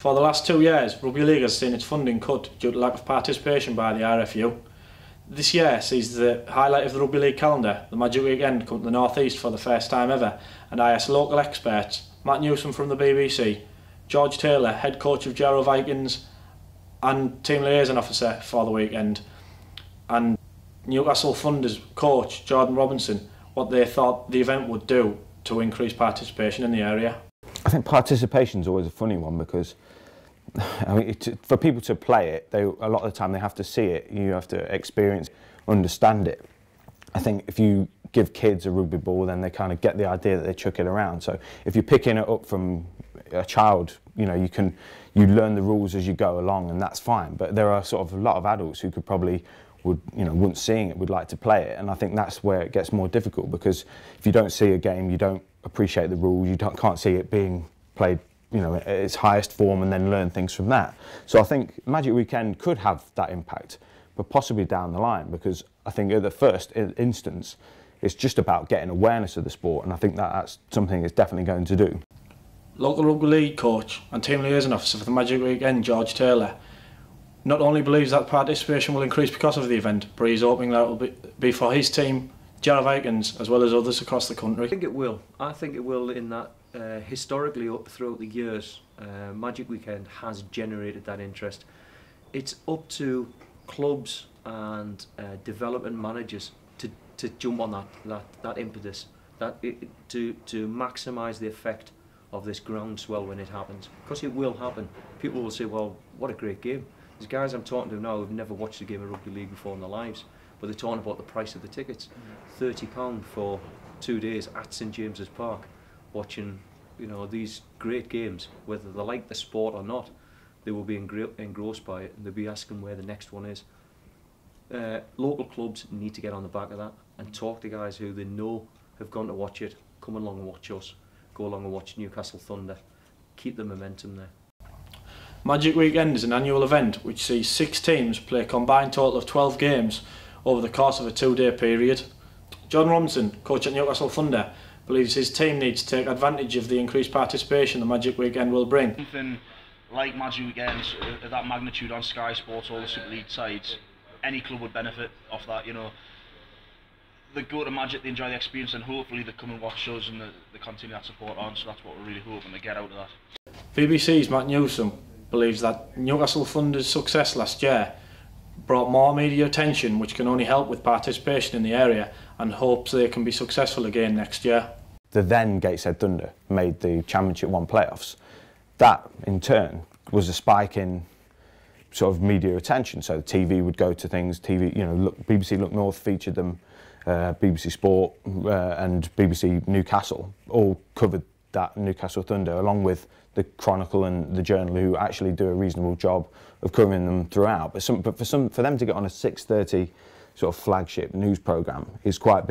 For the last 2 years, Rugby League has seen its funding cut due to lack of participation by the RFU. This year sees the highlight of the Rugby League calendar, the Magic Weekend, come to the North East for the first time ever, and I asked local experts, Matt Newsom from the BBC, George Taylor, head coach of Jarrow Vikings and team liaison officer for the weekend, and Newcastle Thunder's coach, Jordan Robinson, what they thought the event would do to increase participation in the area. I think participation is always a funny one because I mean, for people to play it, a lot of the time they have to see it, you have to experience, understand it. I think if you give kids a rugby ball, then they kind of get the idea that they chuck it around. So if you're picking it up from a child, you know, you learn the rules as you go along, and that's fine. But there are sort of a lot of adults who could probably once seeing it, would like to play it, and I think that's where it gets more difficult, because if you don't see a game, you don't appreciate the rules, you can't see it being played, you know, at its highest form, and then learn things from that. So I think Magic Weekend could have that impact, but possibly down the line, because I think at the first instance, it's just about getting awareness of the sport, and I think that's something it's definitely going to do. Local Rugby League coach and team liaison officer for the Magic Weekend, George Taylor, not only believes that participation will increase because of the event, but he's hoping that it will be for his team, Jarrow Vikings, as well as others across the country. I think it will. I think it will in that historically throughout the years, Magic Weekend has generated that interest. It's up to clubs and development managers to jump on that impetus, to maximise the effect of this groundswell when it happens, because it will happen. People will say, well, what a great game. There's guys I'm talking to now who've never watched a game of rugby league before in their lives, but they're talking about the price of the tickets. £30 for 2 days at St James's Park, watching, you know, these great games. Whether they like the sport or not, they will be engrossed by it, and they'll be asking where the next one is. Local clubs need to get on the back of that and talk to guys who they know have gone to watch it. Come along and watch us. Go along and watch Newcastle Thunder. Keep the momentum there. Magic Weekend is an annual event which sees 6 teams play a combined total of 12 games over the course of a 2-day period. John Robinson, coach at Newcastle Thunder, believes his team needs to take advantage of the increased participation the Magic Weekend will bring. Something like Magic Weekends of that magnitude on Sky Sports or the Super League sides, any club would benefit off that, you know. They go to Magic, they enjoy the experience, and hopefully they come and watch us and they continue that support on, so that's what we're really hoping to get out of that. BBC's Matt Newsom believes that Newcastle Thunder's success last year brought more media attention, which can only help with participation in the area, and hopes they can be successful again next year. The then Gateshead Thunder made the Championship 1 playoffs. That in turn was a spike in sort of media attention, so TV would go to things, BBC Look North featured them, BBC Sport and BBC Newcastle all covered that Newcastle Thunder, along with the Chronicle and the Journal, who actually do a reasonable job of covering them throughout. But for them to get on a 6:30 sort of flagship news programme is quite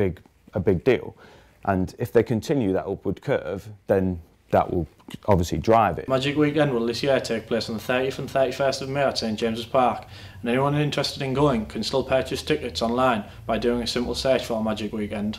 a big deal. And if they continue that upward curve, then that will obviously drive it. Magic Weekend will this year take place on the 30th and 31st of May at St James's Park, and anyone interested in going can still purchase tickets online by doing a simple search for Magic Weekend.